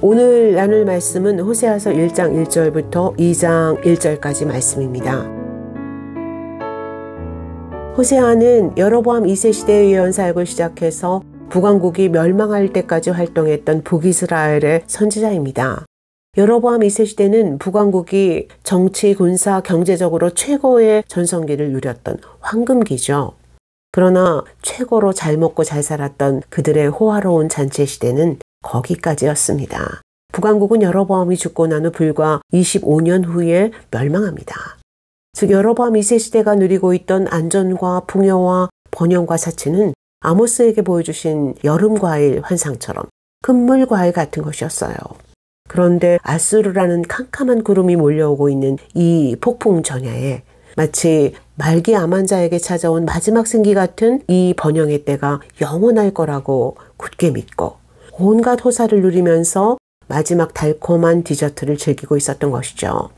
오늘 나눌 말씀은 호세아서 1장 1절부터 2장 1절까지 말씀입니다. 호세아는 여로보암 2세 시대의 예언 사역을 시작해서 북왕국이 멸망할 때까지 활동했던 북이스라엘의 선지자입니다. 여로보암 2세 시대는 북왕국이 정치, 군사, 경제적으로 최고의 전성기를 누렸던 황금기죠. 그러나 최고로 잘 먹고 잘 살았던 그들의 호화로운 잔치 시대는 거기까지였습니다. 북왕국은 여로보암이 죽고 난 후 불과 25년 후에 멸망합니다. 즉 여로보암 2세 시대가 누리고 있던 안전과 풍요와 번영과 사치는 아모스에게 보여주신 여름과일 환상처럼 금물과일 같은 것이었어요. 그런데 아수르라는 캄캄한 구름이 몰려오고 있는 이 폭풍 전야에 마치 말기 암 환자에게 찾아온 마지막 생기 같은 이 번영의 때가 영원할 거라고 굳게 믿고 온갖 호사를 누리면서 마지막 달콤한 디저트를 즐기고 있었던 것이죠.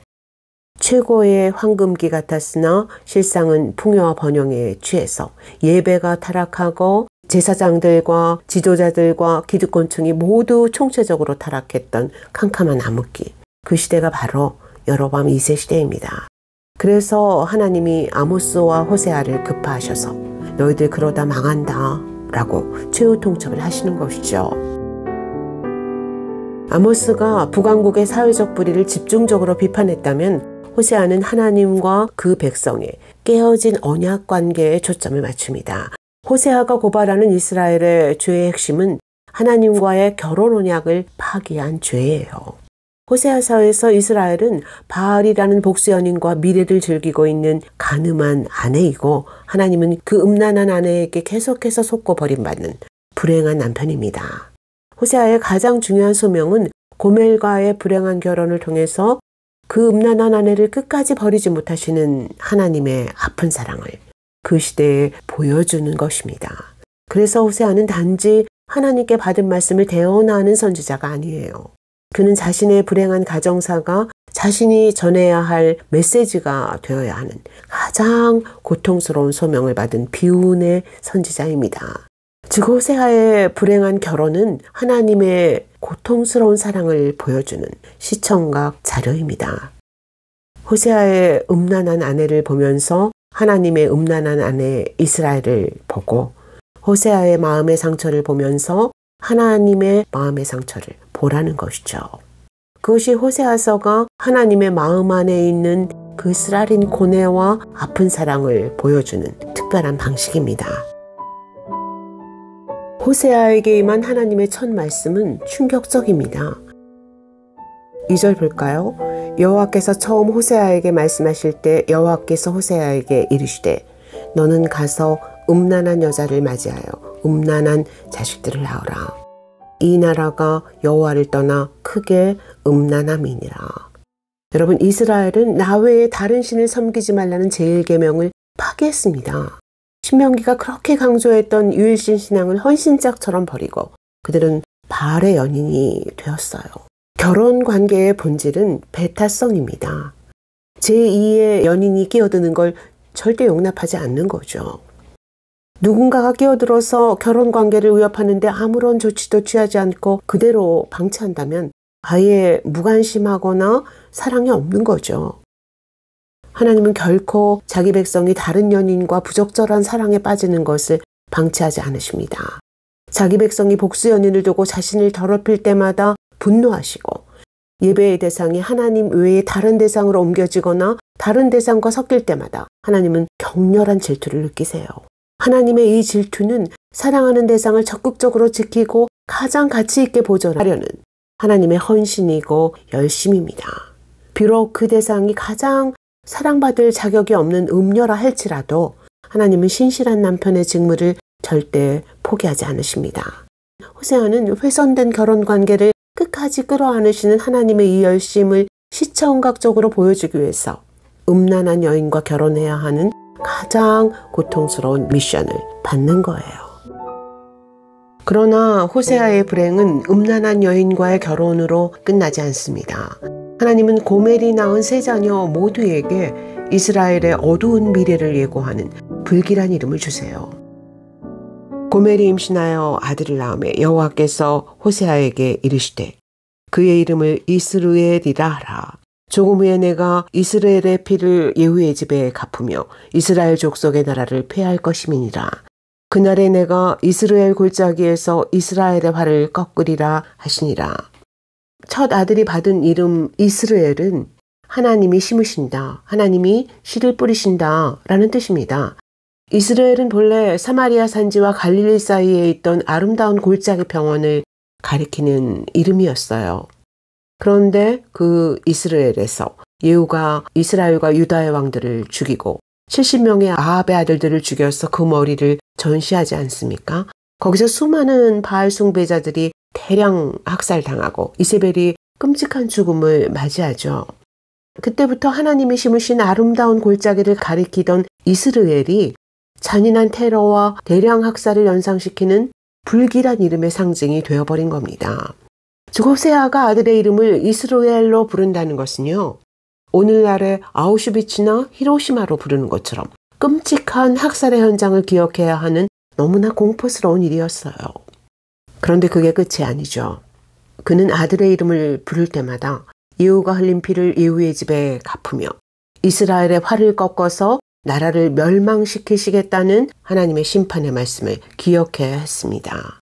최고의 황금기 같았으나 실상은 풍요와 번영에 취해서 예배가 타락하고 제사장들과 지도자들과 기득권층이 모두 총체적으로 타락했던 캄캄한 암흑기. 그 시대가 바로 여로보암 2세 시대입니다. 그래서 하나님이 아모스와 호세아를 급파하셔서 너희들 그러다 망한다 라고 최후 통첩을 하시는 것이죠. 아모스가 북왕국의 사회적 불의를 집중적으로 비판했다면 호세아는 하나님과 그 백성의 깨어진 언약 관계에 초점을 맞춥니다. 호세아가 고발하는 이스라엘의 죄의 핵심은 하나님과의 결혼 언약을 파기한 죄예요. 호세아서에서 이스라엘은 바알이라는 복수 연인과 미래를 즐기고 있는 간음한 아내이고 하나님은 그 음란한 아내에게 계속해서 속고 버림받는 불행한 남편입니다. 호세아의 가장 중요한 소명은 고멜과의 불행한 결혼을 통해서 그 음란한 아내를 끝까지 버리지 못하시는 하나님의 아픈 사랑을 그 시대에 보여주는 것입니다. 그래서 호세아는 단지 하나님께 받은 말씀을 대언하는 선지자가 아니에요. 그는 자신의 불행한 가정사가 자신이 전해야 할 메시지가 되어야 하는 가장 고통스러운 소명을 받은 비운의 선지자입니다. 즉 호세아의 불행한 결혼은 하나님의 고통스러운 사랑을 보여주는 시청각 자료입니다. 호세아의 음란한 아내를 보면서 하나님의 음란한 아내 이스라엘을 보고 호세아의 마음의 상처를 보면서 하나님의 마음의 상처를 보라는 것이죠. 그것이 호세아서가 하나님의 마음 안에 있는 그 쓰라린 고뇌와 아픈 사랑을 보여주는 특별한 방식입니다. 호세아에게 임한 하나님의 첫 말씀은 충격적입니다. 2절 볼까요? 여호와께서 처음 호세아에게 말씀하실 때 여호와께서 호세아에게 이르시되 너는 가서 음란한 여자를 맞이하여 음란한 자식들을 낳으라. 이 나라가 여호와를 떠나 크게 음란함이니라. 여러분 이스라엘은 나 외에 다른 신을 섬기지 말라는 제1계명을 파기했습니다. 신명기가 그렇게 강조했던 유일신 신앙을 헌신짝처럼 버리고 그들은 바알의 연인이 되었어요. 결혼 관계의 본질은 배타성입니다. 제2의 연인이 끼어드는 걸 절대 용납하지 않는 거죠. 누군가가 끼어들어서 결혼 관계를 위협하는데 아무런 조치도 취하지 않고 그대로 방치한다면 아예 무관심하거나 사랑이 없는 거죠. 하나님은 결코 자기 백성이 다른 연인과 부적절한 사랑에 빠지는 것을 방치하지 않으십니다. 자기 백성이 복수 연인을 두고 자신을 더럽힐 때마다 분노하시고 예배의 대상이 하나님 외에 다른 대상으로 옮겨지거나 다른 대상과 섞일 때마다 하나님은 격렬한 질투를 느끼세요. 하나님의 이 질투는 사랑하는 대상을 적극적으로 지키고 가장 가치 있게 보존하려는 하나님의 헌신이고 열심입니다. 비록 그 대상이 가장 사랑받을 자격이 없는 음녀라 할지라도 하나님은 신실한 남편의 직무를 절대 포기하지 않으십니다. 호세아는 훼손된 결혼 관계를 끝까지 끌어안으시는 하나님의 이 열심을 시청각적으로 보여주기 위해서 음란한 여인과 결혼해야 하는 가장 고통스러운 미션을 받는 거예요. 그러나 호세아의 불행은 음란한 여인과의 결혼으로 끝나지 않습니다. 하나님은 고멜이 낳은 세 자녀 모두에게 이스라엘의 어두운 미래를 예고하는 불길한 이름을 주세요. 고멜이 임신하여 아들을 낳음에 여호와께서 호세아에게 이르시되 그의 이름을 이스르엘이라 하라. 조금 후에 내가 이스라엘의 피를 예후의 집에 갚으며 이스라엘 족속의 나라를 폐할 것임이니라. 그날에 내가 이스라엘 골짜기에서 이스라엘의 활을 꺾으리라 하시니라. 첫 아들이 받은 이름 이스라엘은 하나님이 심으신다, 하나님이 씨를 뿌리신다 라는 뜻입니다. 이스라엘은 본래 사마리아 산지와 갈릴리 사이에 있던 아름다운 골짜기 평원을 가리키는 이름이었어요. 그런데 그 이스라엘에서 예후가 이스라엘과 유다의 왕들을 죽이고 70명의 아합의 아들들을 죽여서 그 머리를 전시하지 않습니까? 거기서 수많은 바알 숭배자들이 대량 학살당하고 이세벨이 끔찍한 죽음을 맞이하죠. 그때부터 하나님이 심으신 아름다운 골짜기를 가리키던 이스라엘이 잔인한 테러와 대량 학살을 연상시키는 불길한 이름의 상징이 되어버린 겁니다. 즉 호세아가 아들의 이름을 이스라엘로 부른다는 것은요, 오늘날의 아우슈비츠나 히로시마로 부르는 것처럼 끔찍한 학살의 현장을 기억해야 하는 너무나 공포스러운 일이었어요. 그런데 그게 끝이 아니죠. 그는 아들의 이름을 부를 때마다 예후가 흘린 피를 예후의 집에 갚으며 이스라엘의 활을 꺾어서 나라를 멸망시키시겠다는 하나님의 심판의 말씀을 기억해야 했습니다.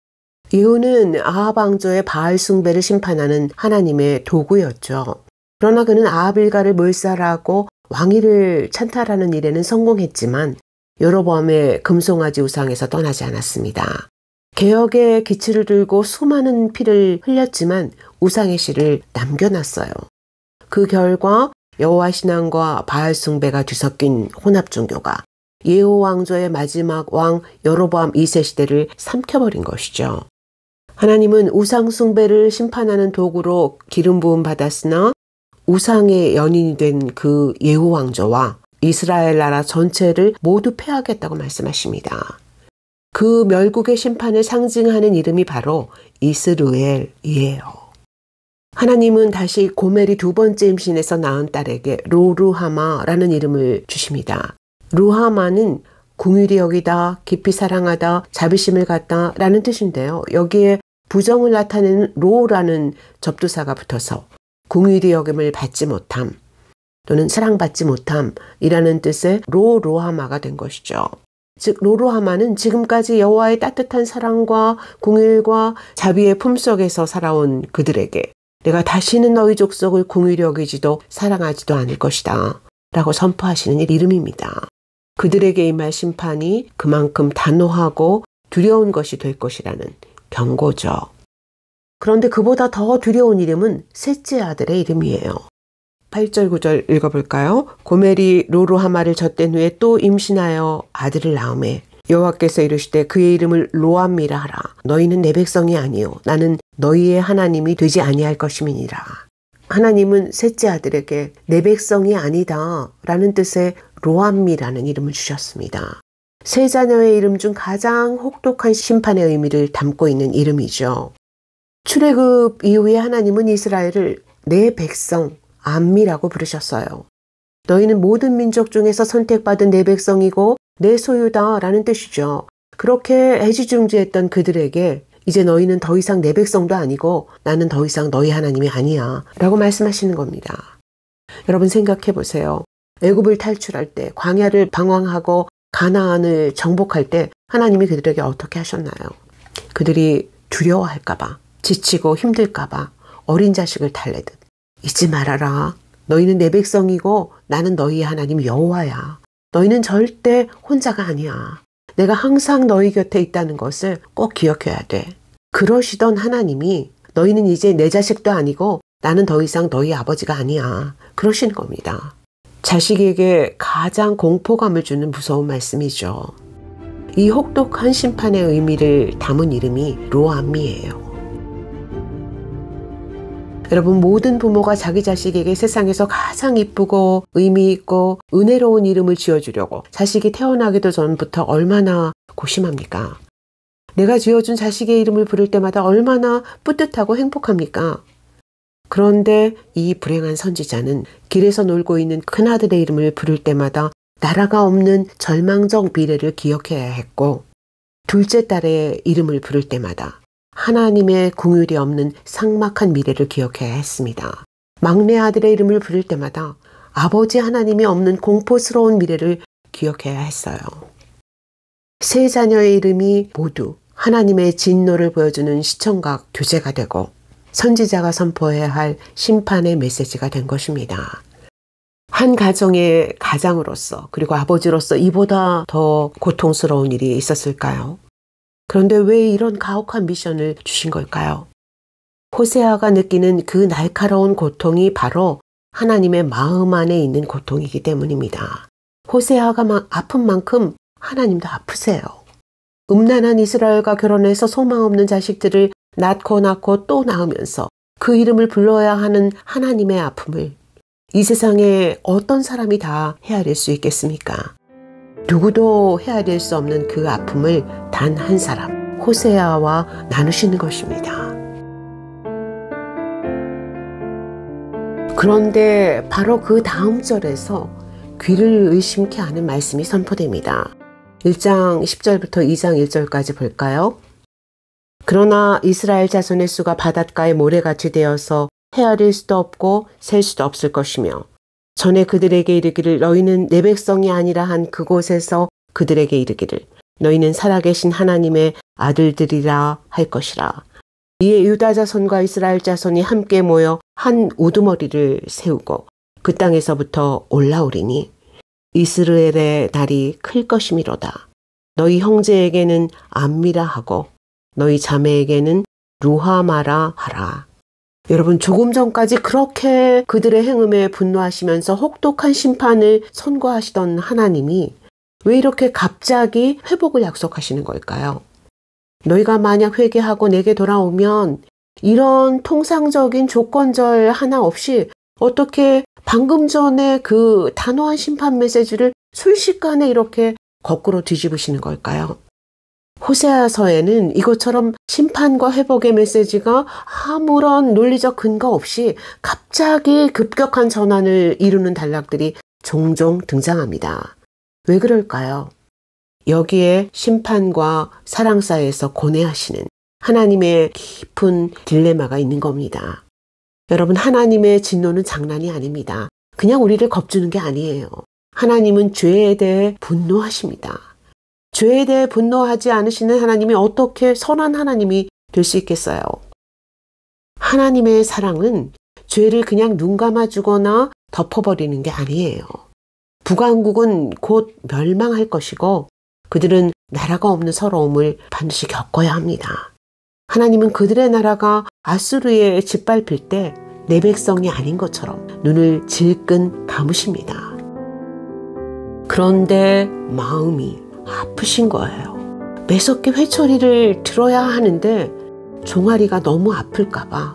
예후는 아합 왕조의 바알 숭배를 심판하는 하나님의 도구였죠. 그러나 그는 아합 일가를 몰살하고 왕위를 찬탈하는 일에는 성공했지만 여로보암의 금송아지 우상에서 떠나지 않았습니다. 개혁의 기치를 들고 수많은 피를 흘렸지만 우상의 씨를 남겨놨어요. 그 결과 여호와 신앙과 바알 숭배가 뒤섞인 혼합 종교가 예후 왕조의 마지막 왕 여로보암 2세 시대를 삼켜버린 것이죠. 하나님은 우상 숭배를 심판하는 도구로 기름 부음 받았으나 우상의 연인이 된 그 예후 왕조와 이스라엘 나라 전체를 모두 패하겠다고 말씀하십니다. 그 멸국의 심판을 상징하는 이름이 바로 이스라엘이에요. 하나님은 다시 고멜이 두 번째 임신해서 낳은 딸에게 로루하마라는 이름을 주십니다. 루하마는 긍휼히 여기다, 깊이 사랑하다, 자비심을 갖다 라는 뜻인데요. 여기에 부정을 나타내는 로라는 접두사가 붙어서 긍휼히 여김을 받지 못함 또는 사랑받지 못함이라는 뜻의 로루하마가 된 것이죠. 즉 로루하마는 지금까지 여호와의 따뜻한 사랑과 긍휼과 자비의 품속에서 살아온 그들에게 내가 다시는 너희 족속을 긍휼히 여기지도 사랑하지도 않을 것이다 라고 선포하시는 이름입니다. 그들에게 임할 심판이 그만큼 단호하고 두려운 것이 될 것이라는 경고죠. 그런데 그보다 더 두려운 이름은 셋째 아들의 이름이에요. 8절 9절 읽어볼까요? 고멜이 로루하마를 젖댄 후에 또 임신하여 아들을 낳음에 여호와께서 이르시되 그의 이름을 로암미라 하라. 너희는 내 백성이 아니요 나는 너희의 하나님이 되지 아니할 것임이니라. 하나님은 셋째 아들에게 내 백성이 아니다 라는 뜻의 로암미라는 이름을 주셨습니다. 세 자녀의 이름 중 가장 혹독한 심판의 의미를 담고 있는 이름이죠. 출애굽 이후에 하나님은 이스라엘을 내 백성 암미라고 부르셨어요. 너희는 모든 민족 중에서 선택받은 내 백성이고 내 소유다 라는 뜻이죠. 그렇게 애지중지했던 그들에게 이제 너희는 더 이상 내 백성도 아니고 나는 더 이상 너희 하나님이 아니야 라고 말씀하시는 겁니다. 여러분 생각해 보세요. 애굽을 탈출할 때 광야를 방황하고 가나안을 정복할 때 하나님이 그들에게 어떻게 하셨나요? 그들이 두려워할까 봐 지치고 힘들까 봐 어린 자식을 달래듯 잊지 말아라. 너희는 내 백성이고 나는 너희 하나님 여호와야. 너희는 절대 혼자가 아니야. 내가 항상 너희 곁에 있다는 것을 꼭 기억해야 돼. 그러시던 하나님이 너희는 이제 내 자식도 아니고 나는 더 이상 너희 아버지가 아니야. 그러시는 겁니다. 자식에게 가장 공포감을 주는 무서운 말씀이죠. 이 혹독한 심판의 의미를 담은 이름이 로암미예요. 여러분 모든 부모가 자기 자식에게 세상에서 가장 이쁘고 의미 있고 은혜로운 이름을 지어주려고 자식이 태어나기도 전부터 얼마나 고심합니까? 내가 지어준 자식의 이름을 부를 때마다 얼마나 뿌듯하고 행복합니까? 그런데 이 불행한 선지자는 길에서 놀고 있는 큰아들의 이름을 부를 때마다 나라가 없는 절망적 미래를 기억해야 했고 둘째 딸의 이름을 부를 때마다 하나님의 긍휼이 없는 삭막한 미래를 기억해야 했습니다. 막내 아들의 이름을 부를 때마다 아버지 하나님이 없는 공포스러운 미래를 기억해야 했어요. 세 자녀의 이름이 모두 하나님의 진노를 보여주는 시청각 교재가 되고 선지자가 선포해야 할 심판의 메시지가 된 것입니다. 한 가정의 가장으로서 그리고 아버지로서 이보다 더 고통스러운 일이 있었을까요? 그런데 왜 이런 가혹한 미션을 주신 걸까요? 호세아가 느끼는 그 날카로운 고통이 바로 하나님의 마음 안에 있는 고통이기 때문입니다. 호세아가 아픈 만큼 하나님도 아프세요. 음란한 이스라엘과 결혼해서 소망 없는 자식들을 낳고 또 낳으면서 그 이름을 불러야 하는 하나님의 아픔을 이 세상에 어떤 사람이 다 헤아릴 수 있겠습니까? 누구도 헤아릴 수 없는 그 아픔을 단 한 사람, 호세아와 나누시는 것입니다. 그런데 바로 그 다음 절에서 귀를 의심케 하는 말씀이 선포됩니다. 1장 10절부터 2장 1절까지 볼까요? 그러나 이스라엘 자손의 수가 바닷가의 모래같이 되어서 헤아릴 수도 없고 셀 수도 없을 것이며 전에 그들에게 이르기를 너희는 내 백성이 아니라 한 그곳에서 그들에게 이르기를 너희는 살아계신 하나님의 아들들이라 할 것이라. 이에 유다 자손과 이스라엘 자손이 함께 모여 한 우두머리를 세우고 그 땅에서부터 올라오리니 이스라엘의 날이 클 것이미로다. 너희 형제에게는 암미라 하고 너희 자매에게는 루하마라 하라. 여러분, 조금 전까지 그렇게 그들의 행음에 분노하시면서 혹독한 심판을 선고하시던 하나님이 왜 이렇게 갑자기 회복을 약속하시는 걸까요? 너희가 만약 회개하고 내게 돌아오면 이런 통상적인 조건절 하나 없이 어떻게 방금 전에 그 단호한 심판 메시지를 순식간에 이렇게 거꾸로 뒤집으시는 걸까요? 호세아서에는 이것처럼 심판과 회복의 메시지가 아무런 논리적 근거 없이 갑자기 급격한 전환을 이루는 단락들이 종종 등장합니다. 왜 그럴까요? 여기에 심판과 사랑 사이에서 고뇌하시는 하나님의 깊은 딜레마가 있는 겁니다. 여러분, 하나님의 진노는 장난이 아닙니다. 그냥 우리를 겁주는 게 아니에요. 하나님은 죄에 대해 분노하십니다. 죄에 대해 분노하지 않으시는 하나님이 어떻게 선한 하나님이 될 수 있겠어요? 하나님의 사랑은 죄를 그냥 눈 감아주거나 덮어버리는 게 아니에요. 북왕국은 곧 멸망할 것이고 그들은 나라가 없는 서러움을 반드시 겪어야 합니다. 하나님은 그들의 나라가 아수르에 짓밟힐 때 내 백성이 아닌 것처럼 눈을 질끈 감으십니다. 그런데 마음이 아프신 거예요. 매섭게 회초리를 들어야 하는데 종아리가 너무 아플까봐,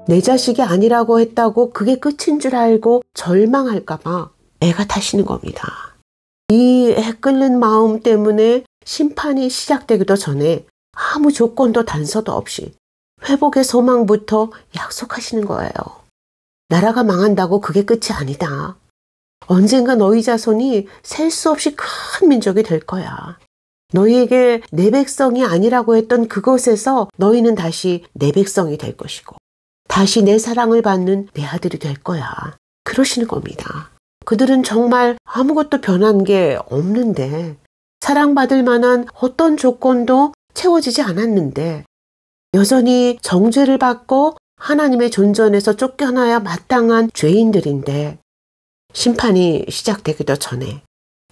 내 자식이 아니라고 했다고 그게 끝인 줄 알고 절망할까봐 애가 타시는 겁니다. 이 애 끓는 마음 때문에 심판이 시작되기도 전에 아무 조건도 단서도 없이 회복의 소망부터 약속하시는 거예요. 나라가 망한다고 그게 끝이 아니다. 언젠가 너희 자손이 셀 수 없이 큰 민족이 될 거야. 너희에게 내 백성이 아니라고 했던 그곳에서 너희는 다시 내 백성이 될 것이고 다시 내 사랑을 받는 내 아들이 될 거야. 그러시는 겁니다. 그들은 정말 아무것도 변한 게 없는데, 사랑받을 만한 어떤 조건도 채워지지 않았는데 여전히 정죄를 받고 하나님의 존전에서 쫓겨나야 마땅한 죄인들인데 심판이 시작되기도 전에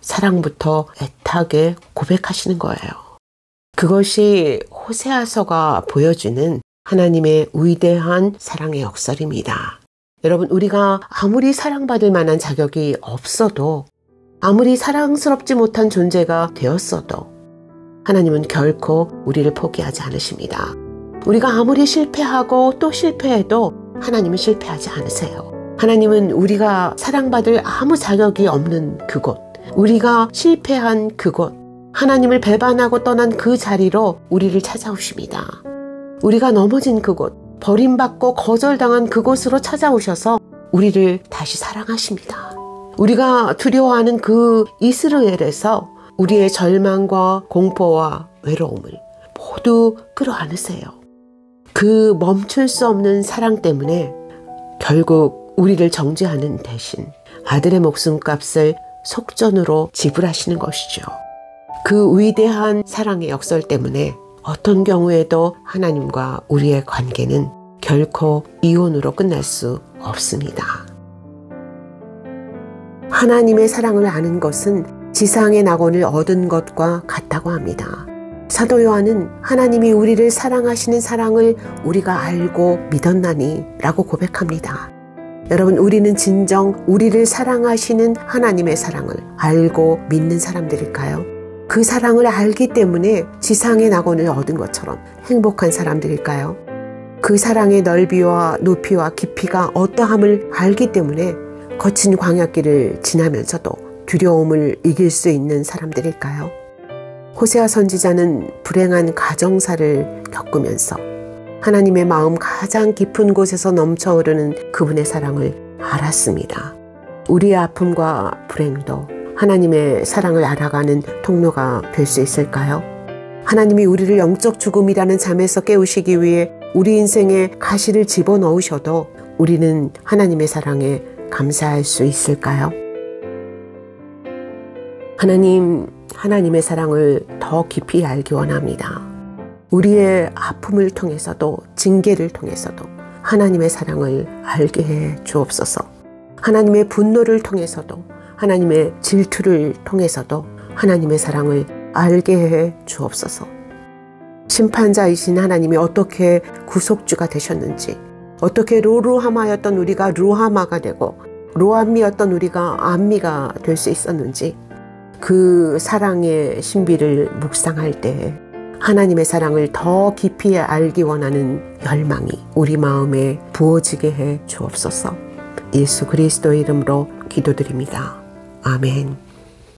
사랑부터 애타게 고백하시는 거예요. 그것이 호세아서가 보여주는 하나님의 위대한 사랑의 역설입니다. 여러분, 우리가 아무리 사랑받을 만한 자격이 없어도, 아무리 사랑스럽지 못한 존재가 되었어도 하나님은 결코 우리를 포기하지 않으십니다. 우리가 아무리 실패하고 또 실패해도 하나님은 실패하지 않으세요. 하나님은 우리가 사랑받을 아무 자격이 없는 그곳, 우리가 실패한 그곳, 하나님을 배반하고 떠난 그 자리로 우리를 찾아오십니다. 우리가 넘어진 그곳, 버림받고 거절당한 그곳으로 찾아오셔서 우리를 다시 사랑하십니다. 우리가 두려워하는 그 이스라엘에서 우리의 절망과 공포와 외로움을 모두 끌어안으세요. 그 멈출 수 없는 사랑 때문에 결국 우리를 정죄하는 대신 아들의 목숨값을 속전으로 지불하시는 것이죠. 그 위대한 사랑의 역설 때문에 어떤 경우에도 하나님과 우리의 관계는 결코 이혼으로 끝날 수 없습니다. 하나님의 사랑을 아는 것은 지상의 낙원을 얻은 것과 같다고 합니다. 사도 요한은 하나님이 우리를 사랑하시는 사랑을 우리가 알고 믿었나니 라고 고백합니다. 여러분, 우리는 진정 우리를 사랑하시는 하나님의 사랑을 알고 믿는 사람들일까요? 그 사랑을 알기 때문에 지상의 낙원을 얻은 것처럼 행복한 사람들일까요? 그 사랑의 넓이와 높이와 깊이가 어떠함을 알기 때문에 거친 광야길을 지나면서도 두려움을 이길 수 있는 사람들일까요? 호세아 선지자는 불행한 가정사를 겪으면서 하나님의 마음 가장 깊은 곳에서 넘쳐흐르는 그분의 사랑을 알았습니다. 우리의 아픔과 불행도 하나님의 사랑을 알아가는 통로가 될 수 있을까요? 하나님이 우리를 영적 죽음이라는 잠에서 깨우시기 위해 우리 인생에 가시를 집어넣으셔도 우리는 하나님의 사랑에 감사할 수 있을까요? 하나님의 사랑을 더 깊이 알기 원합니다. 우리의 아픔을 통해서도 징계를 통해서도 하나님의 사랑을 알게 해 주옵소서. 하나님의 분노를 통해서도 하나님의 질투를 통해서도 하나님의 사랑을 알게 해 주옵소서. 심판자이신 하나님이 어떻게 구속주가 되셨는지, 어떻게 로루하마였던 우리가 루하마가 되고 로암미였던 우리가 암미가 될 수 있었는지, 그 사랑의 신비를 묵상할 때 하나님의 사랑을 더 깊이 알기 원하는 열망이 우리 마음에 부어지게 해 주옵소서. 예수 그리스도의 이름으로 기도드립니다. 아멘.